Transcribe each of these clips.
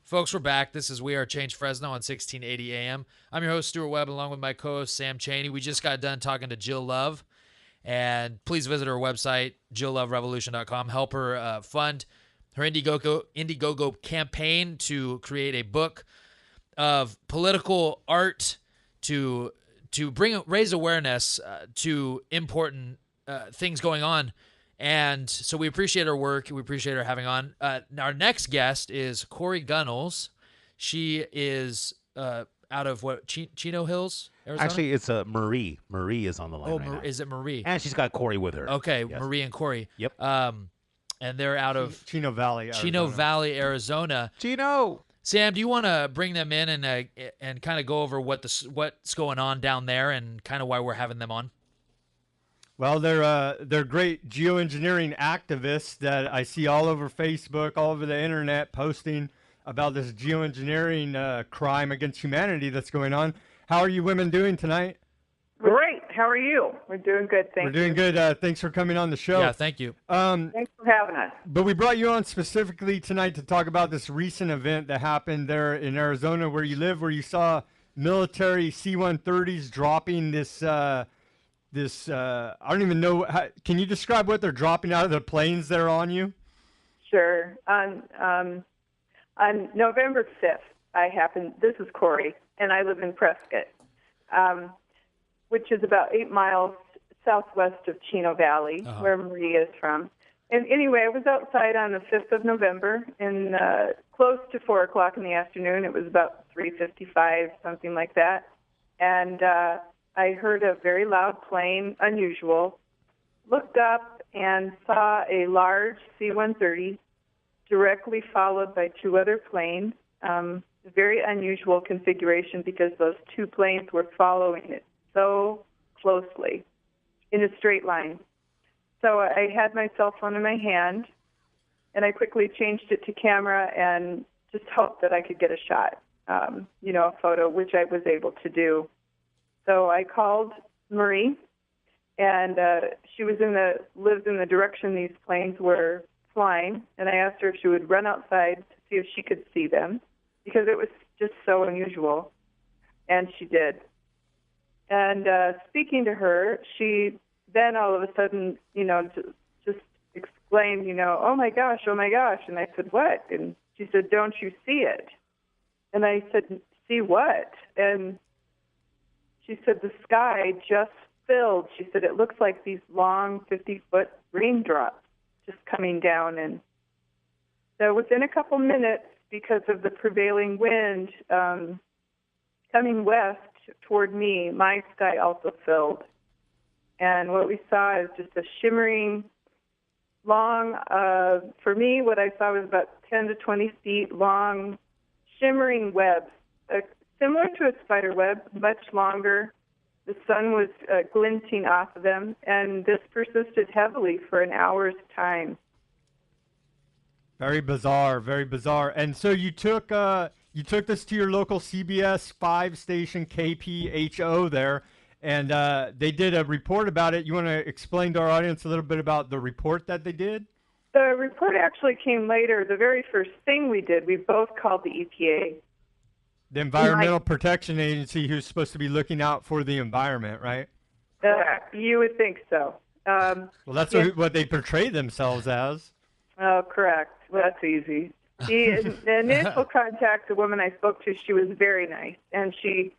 Folks, we're back. This is We Are Change Fresno on 1680 AM. I'm your host, Stuart Webb, along with my co-host, Sam Chaney. We just got done talking to Jill Love, and please visit her website, jillloverevolution.com. Help her fund her Indiegogo campaign to create a book of political art to raise awareness to important things going on. And so we appreciate her work. We appreciate her having on. Our next guest is Corey Gunnels. She is out of Chino Hills, Arizona? Actually, it's Marie. Marie is on the line right now. Is it Marie? And she's got Corey with her. Okay, yes. Marie and Corey. Yep. And they're out of Chino Valley, Arizona. Chino Valley, Arizona. Chino! Sam, do you want to bring them in and kind of go over what's going on down there and kind of why we're having them on? Well, they're great geoengineering activists that I see all over Facebook, all over the internet, posting about this geoengineering crime against humanity that's going on. How are you women doing tonight? Great. How are you? We're doing good, thank you. We're doing good. Thanks for coming on the show. Yeah, thank you. Thanks for having us. But we brought you on specifically tonight to talk about this recent event that happened there in Arizona where you live, where you saw military C-130s dropping this I don't even know. Can you describe what they're dropping out of the planes there on you? Sure. On November 5th, this is Corey, and I live in Prescott, which is about 8 miles southwest of Chino Valley, where Marie is from. And anyway, I was outside on the 5th of November, and close to 4 o'clock in the afternoon. It was about 3:55, something like that. And I heard a very loud plane, unusual, looked up and saw a large C-130 directly followed by 2 other planes. A very unusual configuration because those 2 planes were following it so closely in a straight line. So I had my cell phone in my hand, and I quickly changed it to camera and just hoped that I could get a shot, a photo, which I was able to do. So I called Marie, and she lives in the direction these planes were flying, and I asked her if she would run outside to see if she could see them, because it was just so unusual, and she did. And speaking to her, she then all of a sudden, just exclaimed, oh my gosh, and I said, what? And she said, don't you see it? And I said, see what? And she said, the sky just filled. She said, it looks like these long 50-foot raindrops just coming down. And so within a couple minutes, because of the prevailing wind coming west toward me, my sky also filled. And what we saw is just a shimmering, long, for me, what I saw was about 10 to 20 feet long, shimmering webs, similar to a spider web, much longer. The sun was glinting off of them, and this persisted heavily for an hour's time. Very bizarre, very bizarre. And so you took this to your local CBS 5-station KPHO there, and they did a report about it. You want to explain to our audience a little bit about the report that they did? The report actually came later. The very first thing we did, we both called the EPA. The Environmental Protection Agency, who's supposed to be looking out for the environment, right? You would think so. Well, that's what they portray themselves as. Oh, correct. Well, that's easy. The initial contact, the woman I spoke to, she was very nice. And she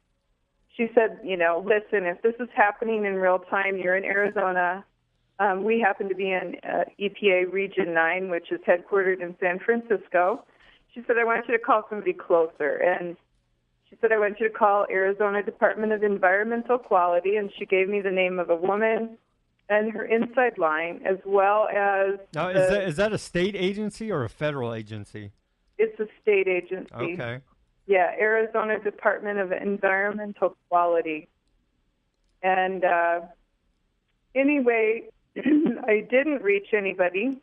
said, listen, if this is happening in real time, you're in Arizona. We happen to be in EPA Region 9, which is headquartered in San Francisco. She said, I want you to call somebody closer. And she said, I want you to call Arizona Department of Environmental Quality, and she gave me the name of a woman and her inside line, as well as... Now, is that a state agency or a federal agency? It's a state agency. Okay. Yeah, Arizona Department of Environmental Quality. And anyway, I didn't reach anybody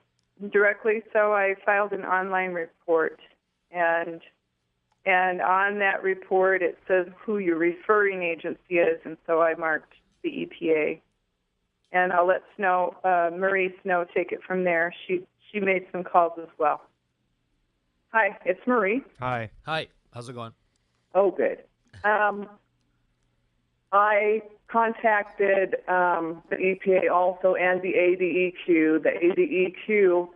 directly, so I filed an online report. And on that report, it says who your referring agency is, and so I marked the EPA. And I'll let Marie Snow take it from there. She made some calls as well. Hi, it's Marie. Hi. Hi. How's it going? Oh, good. I contacted the EPA also and the ADEQ. The ADEQ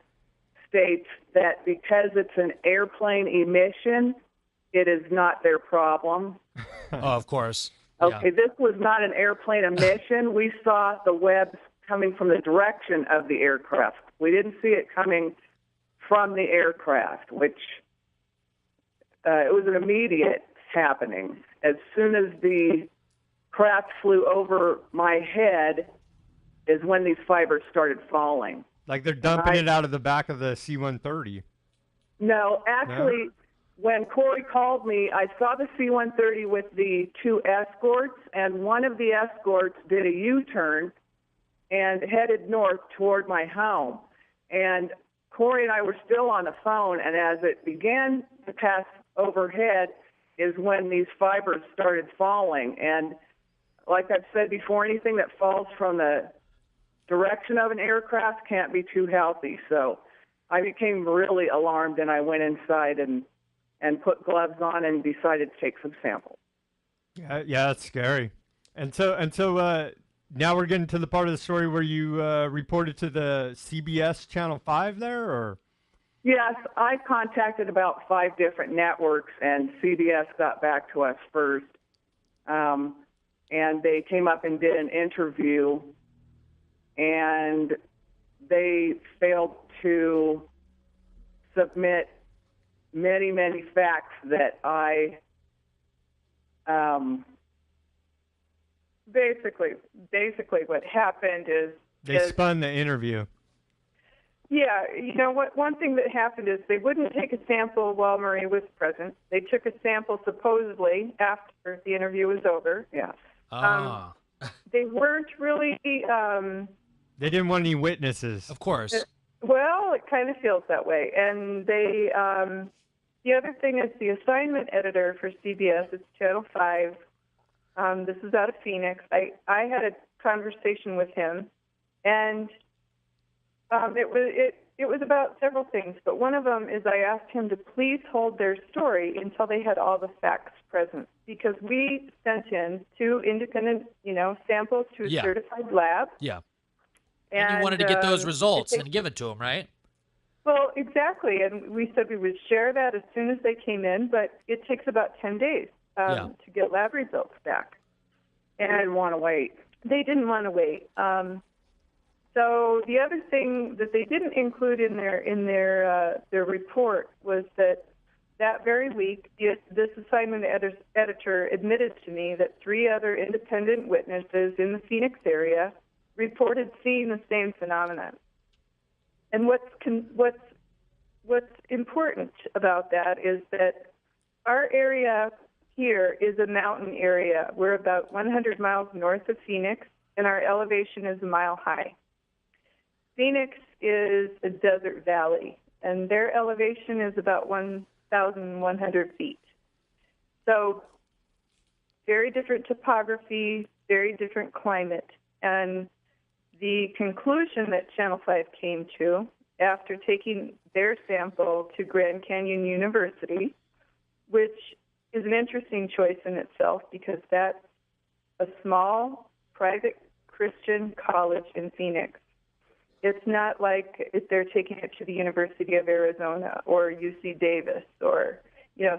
states that because it's an airplane emission, it is not their problem. Oh, of course. Okay, this was not an airplane emission. We saw the webs coming from the direction of the aircraft. We didn't see it coming from the aircraft, which it was an immediate happening. As soon as the craft flew over my head is when these fibers started falling. Like they're dumping it out of the back of the C-130. No, actually, when Corey called me, I saw the C-130 with the two escorts, and one of the escorts did a U-turn and headed north toward my home. And Corey and I were still on the phone, and as it began to pass overhead is when these fibers started falling. And like I've said before, anything that falls from the direction of an aircraft can't be too healthy. So I became really alarmed, and I went inside and put gloves on and decided to take some samples. Yeah, that's scary. And so now we're getting to the part of the story where you reported to the CBS Channel 5 there, or? Yes, I contacted about 5 different networks, and CBS got back to us first. And they came up and did an interview, and they failed to submit many, many facts that I basically what happened is they spun the interview. Yeah, you know what? One thing that happened is they wouldn't take a sample while Marie was present. They took a sample supposedly after the interview was over. Yeah. They weren't really. They didn't want any witnesses. Of course. Well, it kind of feels that way. And they. The other thing is the assignment editor for CBS. It's Channel 5. This is out of Phoenix. I had a conversation with him, and it was about several things, but one of them is I asked him to please hold their story until they had all the facts present, because we sent in 2 independent, samples to a certified lab. Yeah. And you wanted to get those results and give it to them, right? Well, exactly. And we said we would share that as soon as they came in, but it takes about 10 days to get lab results back. And I didn't want to wait. They didn't want to wait. So the other thing that they didn't include in their report was that very week, this assignment editor admitted to me that 3 other independent witnesses in the Phoenix area reported seeing the same phenomenon. And what's important about that is that our area here is a mountain area. We're about 100 miles north of Phoenix, and our elevation is a mile high. Phoenix is a desert valley, and their elevation is about 1,100 feet. So very different topography, very different climate. And the conclusion that Channel 5 came to after taking their sample to Grand Canyon University, which is an interesting choice in itself because that's a small private Christian college in Phoenix. It's not like if they're taking it to the University of Arizona or UC Davis or,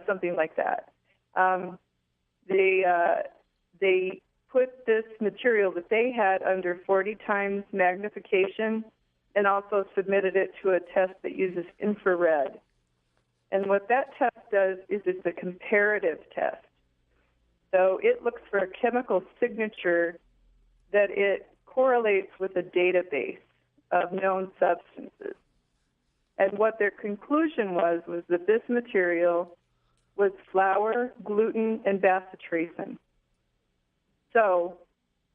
something like that. They put this material that they had under 40 times magnification and also submitted it to a test that uses infrared. And what that test does is it's a comparative test. So it looks for a chemical signature that it correlates with a database of known substances. And what their conclusion was that this material was flour, gluten, and bacitracin. So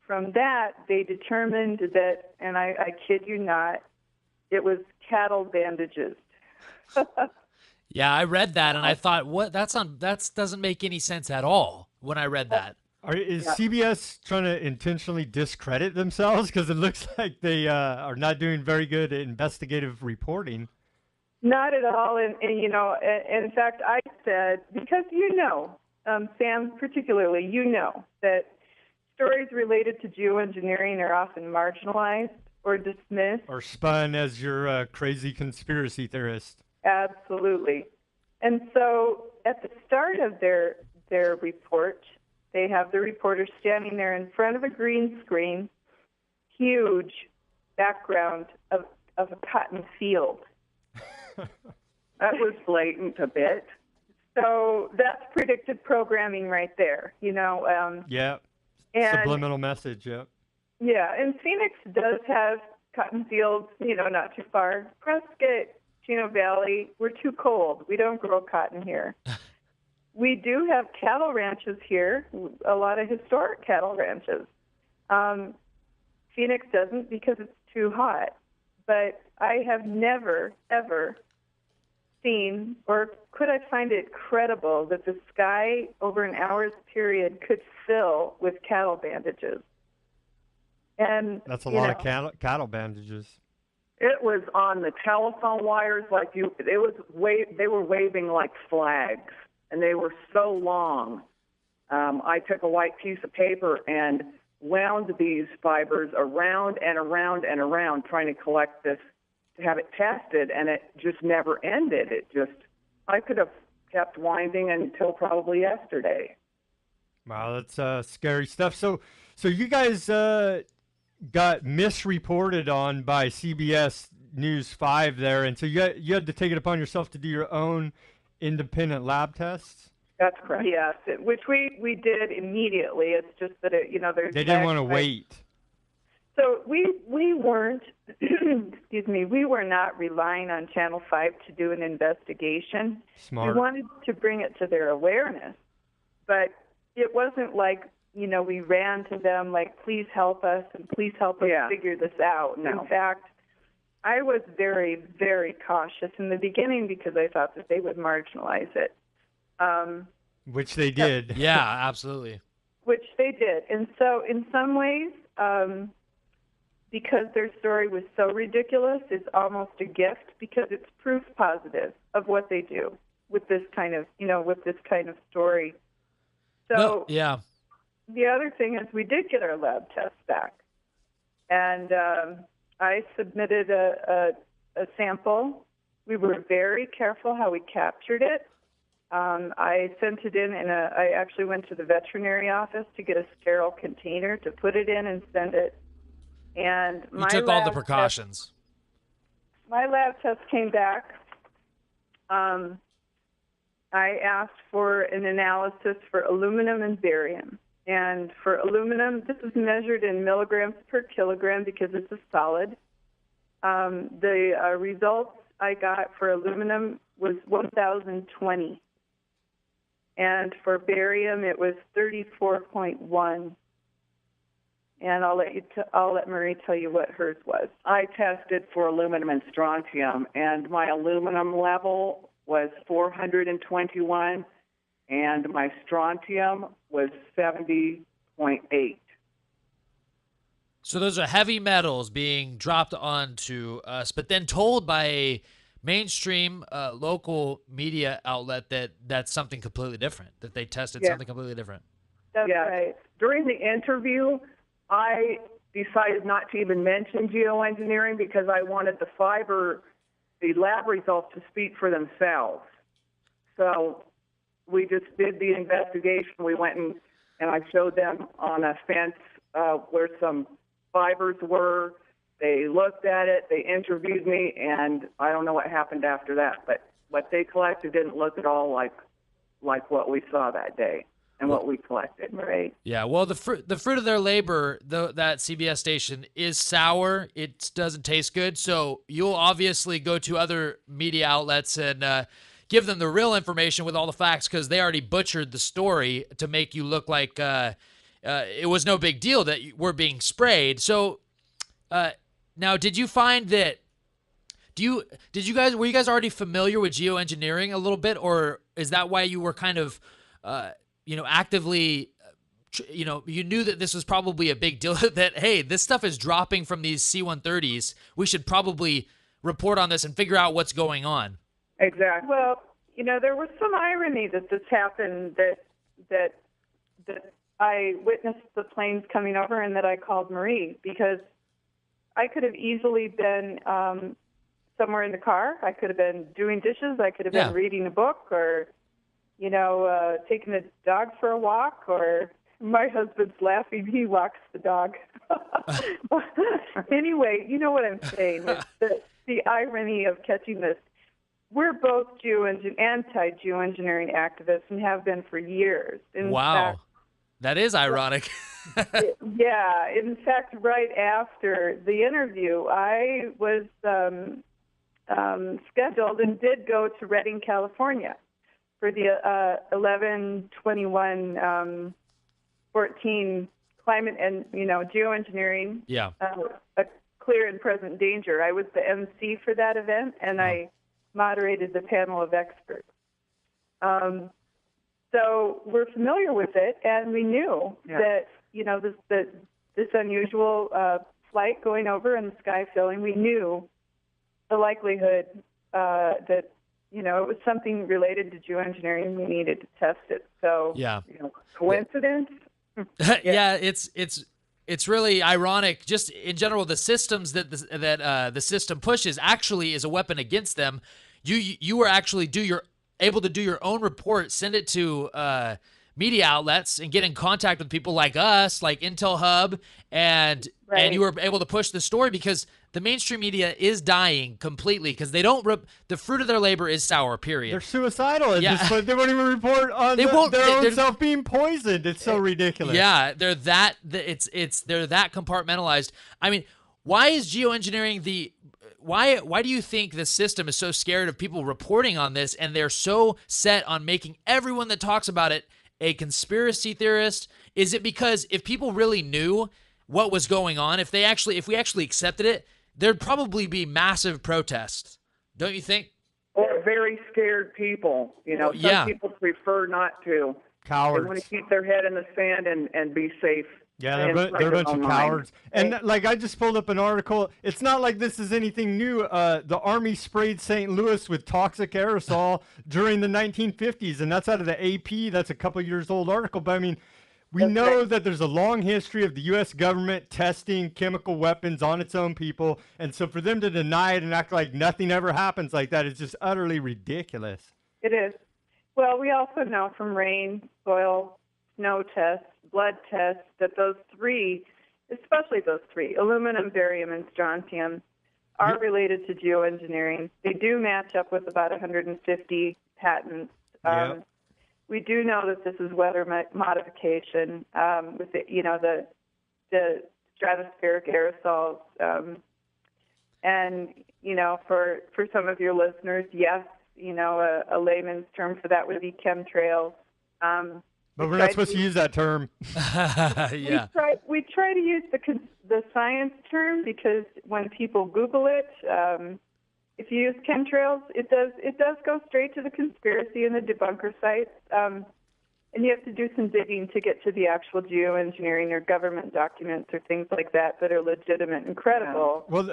from that, they determined that, and I kid you not, it was cattle bandages. Yeah, I read that and I thought, what? That doesn't make any sense at all when I read that. Is CBS trying to intentionally discredit themselves? Because it looks like they are not doing very good at investigative reporting. Not at all. And in fact, I said, because Sam particularly, that stories related to geoengineering are often marginalized or dismissed. Or spun as your crazy conspiracy theorist. Absolutely. And so at the start of their report, they have the reporter standing there in front of a green screen, huge background of a cotton field. That was blatant a bit. So that's predictive programming right there, Yeah. And, subliminal message, yeah. Yeah, and Phoenix does have cotton fields, not too far. Prescott, Chino Valley, we're too cold. We don't grow cotton here. We do have cattle ranches here, a lot of historic cattle ranches. Phoenix doesn't because it's too hot. But I have never, ever seen, or could I find it credible, that the sky over an hour's period could fill with cattle bandages. And that's a lot of cattle bandages. It was on the telephone wires they were waving like flags, and they were so long. I took a white piece of paper and wound these fibers around and around and around, trying to collect this to have it tested, and it just never ended. I could have kept winding until probably yesterday. Wow, that's scary stuff. So you guys got misreported on by CBS News 5 there, and so you had to take it upon yourself to do your own independent lab tests? That's correct. Yes, which we did immediately. It's just that they didn't want to wait. So we weren't, excuse me, we were not relying on Channel 5 to do an investigation. Smart. We wanted to bring it to their awareness, but it wasn't like, we ran to them like, please help us and please help us figure this out. No. In fact, I was very, very cautious in the beginning because I thought that they would marginalize it. Which they did. Yeah, absolutely. Which they did. And so in some ways, because their story was so ridiculous, it's almost a gift because it's proof positive of what they do with this kind of, story. So no, yeah. The other thing is we did get our lab tests back. And I submitted a sample. We were very careful how we captured it. I sent it in, and I actually went to the veterinary office to get a sterile container to put it in and send it. And you took all the precautions. My lab test came back. I asked for an analysis for aluminum and barium. And for aluminum, this is measured in milligrams per kilogram because it's a solid. The results I got for aluminum was 1,020. And for barium, it was 34.1. And I'll let Marie tell you what hers was. I tested for aluminum and strontium, and my aluminum level was 421, and my strontium was 70.8. So those are heavy metals being dropped onto us, but then told by a mainstream local media outlet that that's something completely different, that they tested something completely different. That's right. During the interview, I decided not to even mention geoengineering because I wanted the lab results to speak for themselves. So we just did the investigation. We went and I showed them on a fence where some fibers were. They looked at it, they interviewed me, and I don't know what happened after that, but what they collected didn't look at all like what we saw that day and what we collected. Right. Yeah, well, the fruit of their labor, that CBS station, is sour. It doesn't taste good, so you'll obviously go to other media outlets and give them the real information with all the facts because they already butchered the story to make you look like it was no big deal that we're being sprayed. So now, did you find that? Were you guys already familiar with geoengineering a little bit, or is that why you were kind of, actively, you knew that this was probably a big deal? That hey, this stuff is dropping from these C-130s. We should probably report on this and figure out what's going on. Exactly. Well, there was some irony that this happened, that I witnessed the planes coming over and that I called Marie, because I could have easily been somewhere in the car. I could have been doing dishes. I could have been reading a book, or, taking the dog for a walk, or my husband's laughing. He walks the dog. Anyway, you know what I'm saying. It's the irony of catching this. We're both anti-Jew engineering activists and have been for years. Wow. That is ironic. Yeah. In fact, right after the interview, I was scheduled and did go to Redding, California for the 11/21/14 climate and geoengineering. Yeah. A clear and present danger. I was the MC for that event, and I moderated the panel of experts. So we're familiar with it, and we knew that this unusual flight going over and the sky filling. We knew the likelihood that it was something related to geoengineering. We needed to test it. So coincidence? Yeah, it's really ironic. Just in general, the systems that the system pushes actually is a weapon against them. You were actually able to do your own report, send it to media outlets, and get in contact with people like us, like Intel Hub, and you were able to push the story because the mainstream media is dying completely because they don't the fruit of their labor is sour. Period. They're suicidal. They won't even report on their own self being poisoned. It's so ridiculous. Yeah, they're that compartmentalized. I mean, why is geoengineering why do you think the system is so scared of people reporting on this, and they're so set on making everyone that talks about it a conspiracy theorist? Is it because if people really knew what was going on, if we actually accepted it, there'd probably be massive protests, don't you think? Or very scared people. Some people prefer not to. Cowards. They want to keep their head in the sand and be safe. Yeah, they're a bunch of cowards. And I just pulled up an article. It's not like this is anything new. The Army sprayed St. Louis with toxic aerosol during the 1950s, and that's out of the AP. That's a couple years old article. But I mean, we know that there's a long history of the U.S. government testing chemical weapons on its own people, and so for them to deny it and act like nothing ever happens like that is just utterly ridiculous. It is. Well, we also know from rain, soil, snow tests, blood tests, that those three, especially those three, aluminum, barium, and strontium, are related to geoengineering. They do match up with about 150 patents. We do know that this is weather modification with the stratospheric aerosols. And for some of your listeners, yes, a layman's term for that would be chemtrails. But we're not supposed to use that term. Yeah. We try to use the science term because when people Google it, if you use chemtrails, it does go straight to the conspiracy and the debunker sites. And you have to do some digging to get to the actual geoengineering or government documents or things like that are legitimate and credible. Well,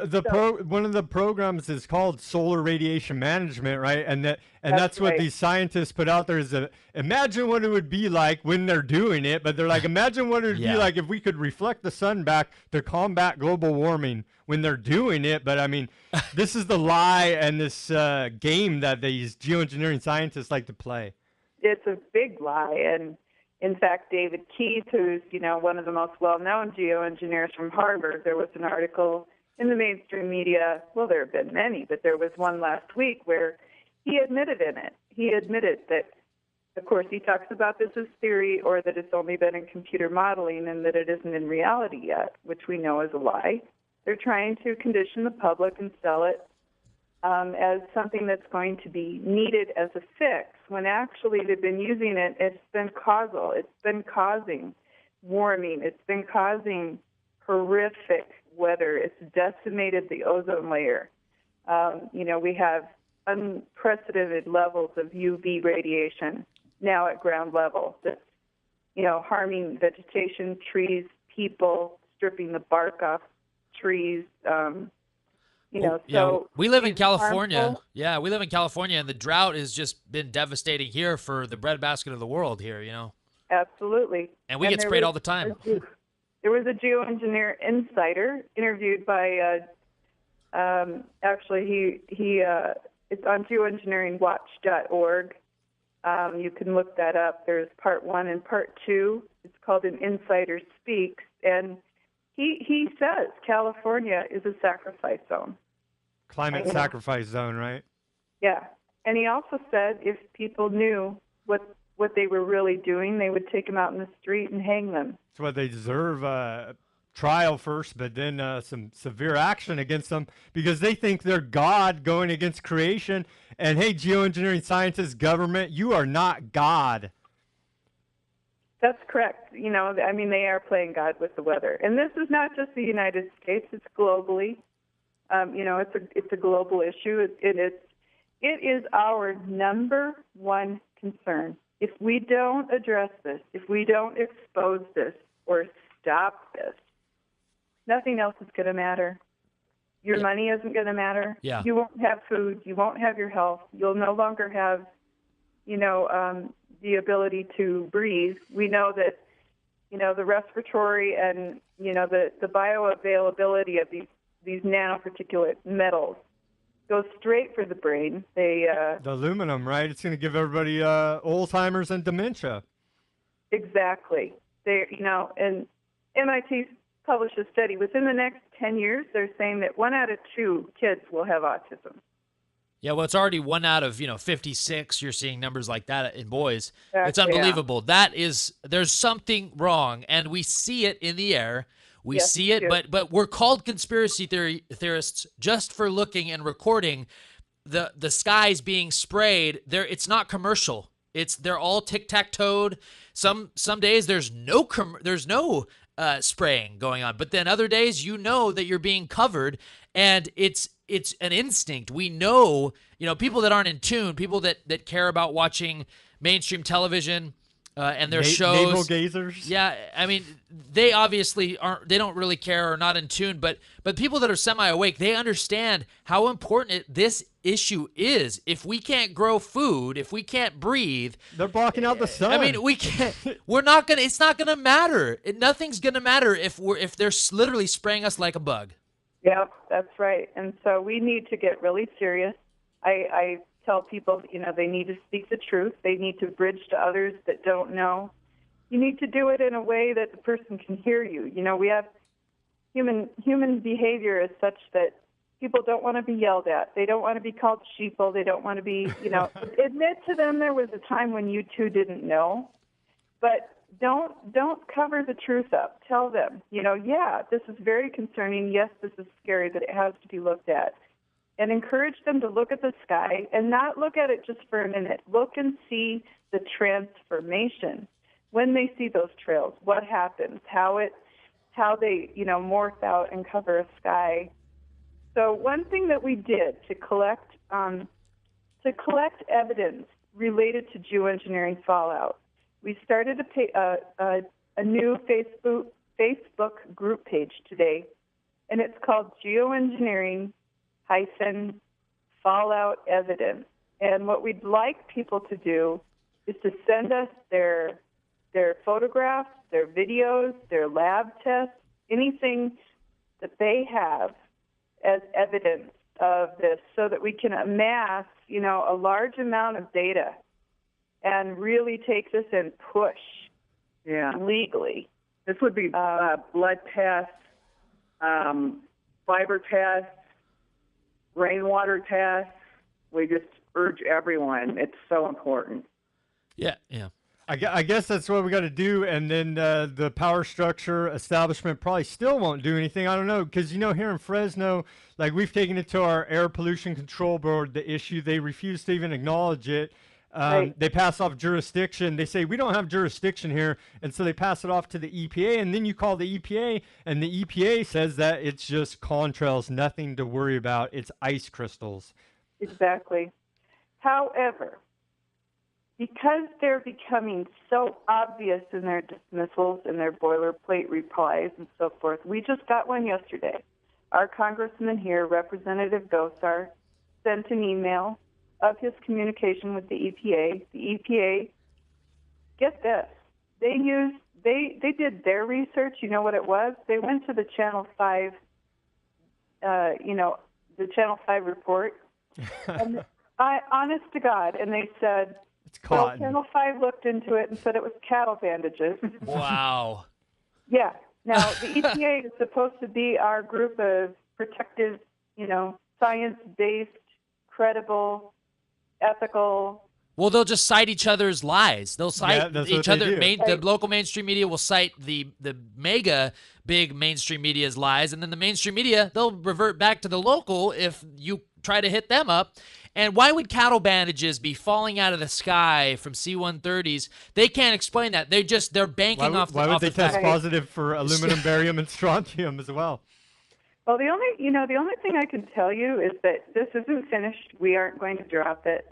one of the programs is called Solar Radiation Management, right? And that's what these scientists put out there is imagine what it would be like when they're doing it, but they're like, imagine what it would be like if we could reflect the sun back to combat global warming when they're doing it. But I mean, this is the lie and this game that these geoengineering scientists like to play. It's a big lie, and in fact, David Keith, who's one of the most well-known geoengineers from Harvard, there was an article in the mainstream media. Well, there have been many, but there was one last week where he admitted in it. He admitted that, of course, he talks about this as theory or that it's only been in computer modeling and that it isn't in reality yet, which we know is a lie. They're trying to condition the public and sell it as something that's going to be needed as a fix, when actually they've been using it. It's been causal. It's been causing warming. It's been causing horrific weather. It's decimated the ozone layer. We have unprecedented levels of UV radiation now at ground level that's, harming vegetation, trees, people, stripping the bark off trees. We live in it's California. harmful. Yeah, we live in California, and the drought has just been devastating here for the breadbasket of the world here, Absolutely. And we get sprayed all the time. There was a geoengineer insider interviewed by, actually, it's on geoengineeringwatch.org. You can look that up. There's part 1 and part 2. It's called An Insider Speaks. And he says California is a sacrifice zone. Climate sacrifice zone, right? Yeah. And he also said if people knew what they were really doing, they would take them out in the street and hang them. That's what they deserve. Trial first, but then some severe action against them because they think they're God going against creation. And hey, geoengineering scientists, government, you are not God. That's correct. They are playing God with the weather. And this is not just the United States, it's globally. It's a global issue. It is our number one concern. If we don't address this, if we don't expose this or stop this, nothing else is going to matter. Your money isn't going to matter. Yeah. You won't have food. You won't have your health. You'll no longer have, the ability to breathe. We know that, the respiratory and, the bioavailability of these nanoparticulate metals goes straight for the brain. The aluminum, right? It's going to give everybody Alzheimer's and dementia. Exactly. And MIT published a study. Within the next 10 years, they're saying that 1 out of 2 kids will have autism. Yeah, well, it's already 1 out of 56. You're seeing numbers like that in boys. Exactly, it's unbelievable. Yeah. There's something wrong, and we see it in the air. We see it, but we're called conspiracy theorists just for looking and recording the skies being sprayed. It's not commercial. They're all tic-tac-toed. Some days there's no spraying going on, but then other days that you're being covered, and it's an instinct. We know, people that aren't in tune, people that care about watching mainstream television and their shows. Navel gazers. Yeah, I mean, they obviously aren't. They don't really care or not in tune. But people that are semi-awake, they understand how important this issue is. If we can't grow food, if we can't breathe, they're blocking out the sun. I mean, we can't. We're not gonna. It's not gonna matter. Nothing's gonna matter if they're literally spraying us like a bug. Yep, that's right. And so we need to get really serious. I tell people, they need to speak the truth. They need to bridge to others that don't know. You need to do it in a way that the person can hear you. We have human behavior is such that people don't want to be yelled at. They don't want to be called sheeple. They don't want to be, admit to them there was a time when you two didn't know. But don't cover the truth up. Tell them, this is very concerning. Yes, this is scary, but it has to be looked at. And encourage them to look at the sky and not look at it just for a minute. Look and see the transformation. When they see those trails, what happens, how they, morph out and cover a sky. So one thing that we did to collect evidence related to geoengineering fallout, we started a new Facebook group page today, and it's called Geoengineering-Fallout Evidence. And what we'd like people to do is to send us their photographs, their videos, their lab tests, anything that they have as evidence of this, so that we can amass, a large amount of data and really take this and push legally. This would be blood tests, fiber tests, rainwater tests. We just urge everyone. It's so important. Yeah. I guess that's what we got to do, and then the power structure establishment probably still won't do anything. I don't know, because here in Fresno, like, we've taken it to our air pollution control board, the issue. They refuse to even acknowledge it. Right. They pass off jurisdiction. They say, we don't have jurisdiction here, and so they pass it off to the EPA, and then you call the EPA, and the EPA says that it's just contrails, nothing to worry about. It's ice crystals. Exactly. However, because they're becoming so obvious in their dismissals and their boilerplate replies and so forth, we just got one yesterday our congressman here, Representative Gosar, sent an email of his communication with the EPA. The EPA, get this, they did their research. You know what it was? They went to the Channel 5, the Channel 5 report. And honest to God, and they said, It's cotton. Channel 5 looked into it and said it was cattle bandages. Wow. Yeah. Now, the EPA is supposed to be our group of protective, science-based, credible, ethical. Well, they'll just cite each other's lies. They'll cite each other. The local mainstream media will cite the mega big mainstream media's lies, and then the mainstream media, they'll revert back to the local if you try to hit them up. And why would cattle bandages be falling out of the sky from C-130s? They can't explain that. They're banking off. Why would they test fact. positive for aluminum, barium, and strontium as well? Well, the only thing I can tell you is that this isn't finished. We aren't going to drop it,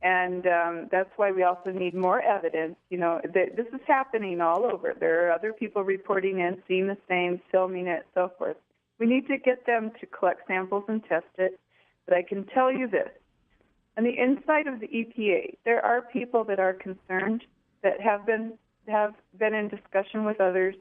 and that's why we also need more evidence. This is happening all over. There are other people reporting in, seeing the same, filming it, so forth. We need to get them to collect samples and test it. But I can tell you this. On the inside of the EPA, there are people that are concerned that have been in discussion with others,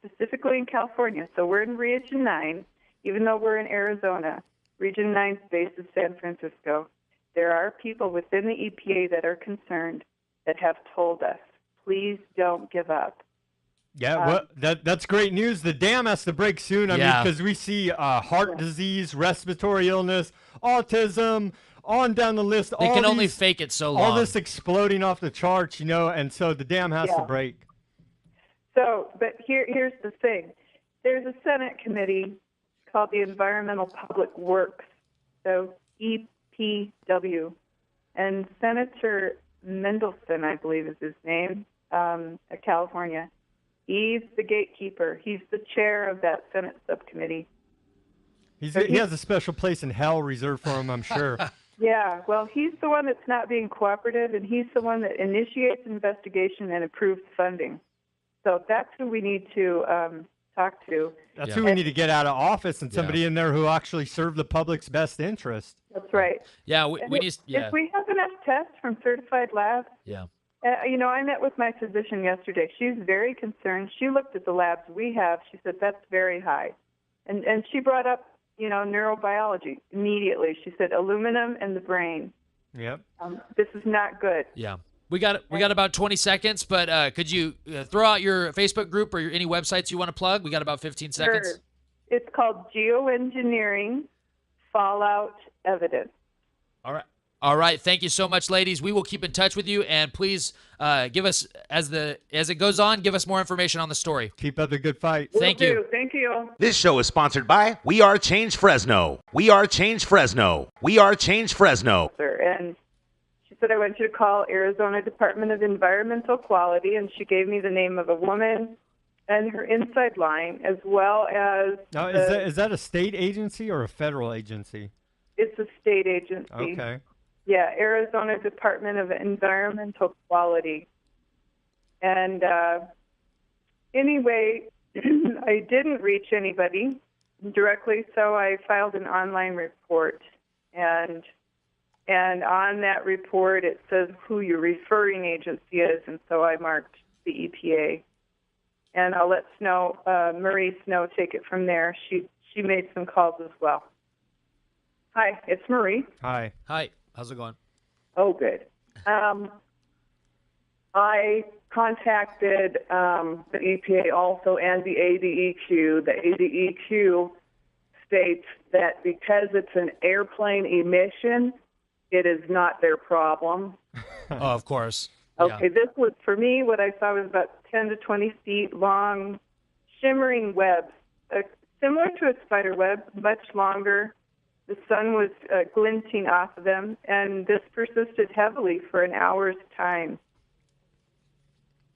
specifically in California. So we're in Region 9, even though we're in Arizona. Region 9's base is San Francisco. There are people within the EPA that are concerned that have told us, please don't give up. Yeah, well, that's great news. The dam has to break soon. I mean, because we see heart disease, respiratory illness, autism, on down the list. They can only fake it so long. All this exploding off the charts, and so the dam has to break. So, but here's the thing. There's a Senate committee called the Environmental Public Works, so EPW, and Senator Mendelson, I believe is his name, of California. He's the gatekeeper. He's the chair of that Senate subcommittee. He has a special place in hell reserved for him, I'm sure. Yeah, well, he's the one that's not being cooperative, and he's the one that initiates investigation and approves funding. So that's who we need to talk to. That's who we need to get out of office, and somebody in there who actually served the public's best interest. That's right. Yeah, we need. If we have enough tests from certified labs. Yeah. I met with my physician yesterday. She's very concerned. She looked at the labs we have. She said, that's very high. And she brought up, neurobiology immediately. She said, aluminum and the brain. Yep. This is not good. Yeah. We got about 20 seconds, but could you throw out your Facebook group or any websites you want to plug? We got about 15 seconds. Sure. It's called Geoengineering Fallout Evidence. All right. Thank you so much, ladies. We will keep in touch with you, and please give us as it goes on. Give us more information on the story. Keep up the good fight. Thank you. Thank you. This show is sponsored by We Are Change Fresno. We Are Change Fresno. We Are Change Fresno. And she said, I want you to call Arizona Department of Environmental Quality, and she gave me the name of a woman and her inside line, as well as. Now, is that a state agency or a federal agency? It's a state agency. Okay. Yeah, Arizona Department of Environmental Quality. And anyway, I didn't reach anybody directly, so I filed an online report. And on that report, it says who your referring agency is, and so I marked the EPA. And I'll let Marie Snow take it from there. She made some calls as well. Hi, it's Marie. Hi. How's it going? Oh, good. I contacted the EPA also and the ADEQ. The ADEQ states that because it's an airplane emission, it is not their problem. Oh, of course. Okay, This was, for me, what I saw was about 10 to 20 feet long, shimmering webs, similar to a spider web, much longer. The sun was glinting off of them, and this persisted heavily for an hour's time.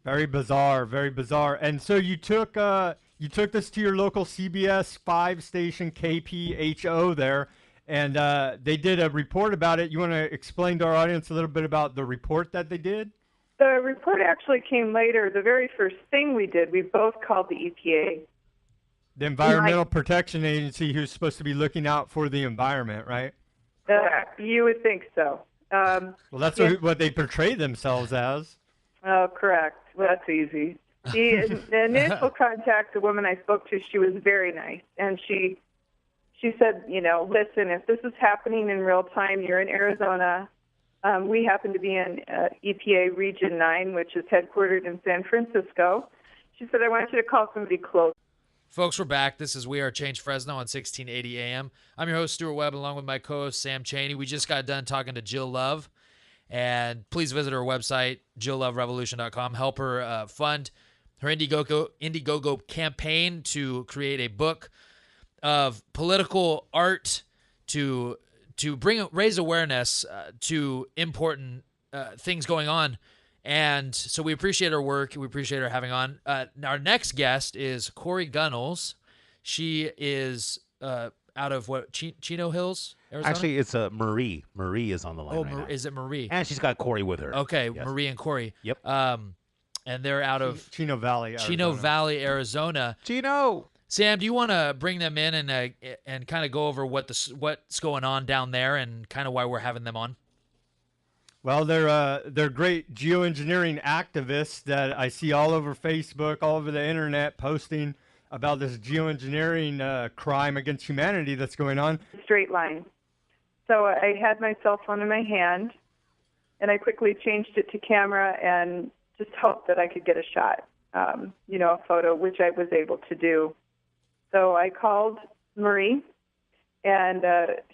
Very bizarre, very bizarre. And so you took this to your local CBS 5-station KPHO there, and they did a report about it. You want to explain to our audience a little bit about the report that they did? The report actually came later. The very first thing we did, we both called the EPA. The Environmental Protection Agency, who's supposed to be looking out for the environment, right? You would think so. Well, that's what they portray themselves as. Oh, correct. Well, that's easy. The initial contact, the woman I spoke to, she was very nice, and she said, listen, if this is happening in real time, you're in Arizona. We happen to be in EPA Region 9, which is headquartered in San Francisco. She said, I want you to call somebody close. Folks, we're back. This is We Are Change Fresno on 1680 AM. I'm your host, Stuart Webb, along with my co-host, Sam Chaney. We just got done talking to Jill Love, and please visit her website, jillloverevolution.com. Help her fund her Indiegogo campaign to create a book of political art to raise awareness to important things going on. And so we appreciate her work. We appreciate her having on. Our next guest is Corey Gunnels. She is out of Chino Hills, Arizona? Actually, it's Marie. Marie is on the line right now. Is it Marie? And she's got Corey with her. Okay, Yes. Marie and Corey. Yep. And they're out of Chino Valley, Arizona. Chino! Sam, do you want to bring them in and kind of go over what's going on down there and kind of why we're having them on? Well, they're great geoengineering activists that I see all over Facebook, all over the internet, posting about this geoengineering crime against humanity that's going on. Straight line. So I had my cell phone in my hand, and I quickly changed it to camera and just hoped that I could get a shot, a photo, which I was able to do. So I called Marie, and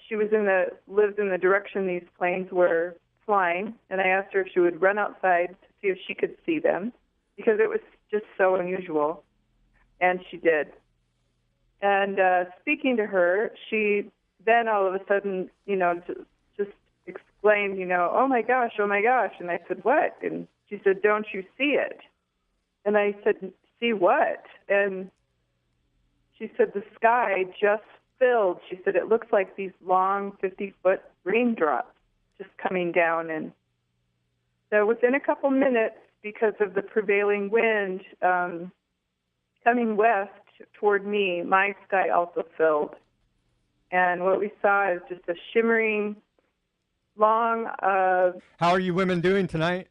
she lives in the direction these planes were flying, and I asked her if she would run outside to see if she could see them, because it was just so unusual, and she did. And speaking to her, she then all of a sudden, just exclaimed, oh my gosh, and I said, what? And she said, don't you see it? And I said, see what? And she said, the sky just filled. She said, it looks like these long 50-foot raindrops just coming down. And so within a couple minutes, because of the prevailing wind coming west toward me, my sky also filled. And what we saw is just a shimmering, long... How are you women doing tonight?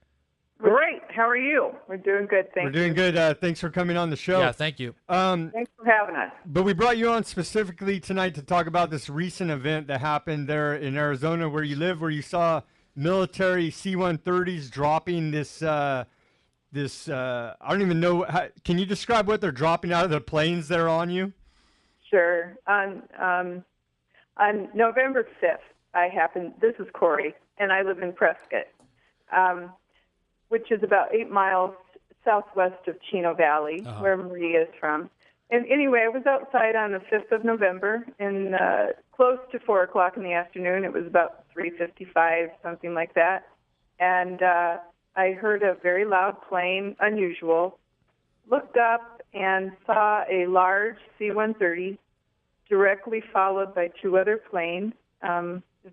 Great. How are you? We're doing good, thank you. We're doing good. Thanks for coming on the show. Yeah, thank you. Thanks for having us. But we brought you on specifically tonight to talk about this recent event that happened there in Arizona where you live, where you saw military C-130s dropping this, I don't even know, can you describe what they're dropping out of the planes that are on you? Sure. On November 5th, this is Corey, and I live in Prescott, which is about 8 miles southwest of Chino Valley, where Marie is from. And anyway, I was outside on the 5th of November, and close to 4 o'clock in the afternoon. It was about 3:55, something like that. And I heard a very loud plane, unusual, looked up and saw a large C-130 directly followed by 2 other planes.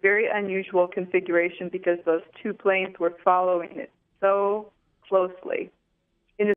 Very unusual configuration because those 2 planes were following it so closely.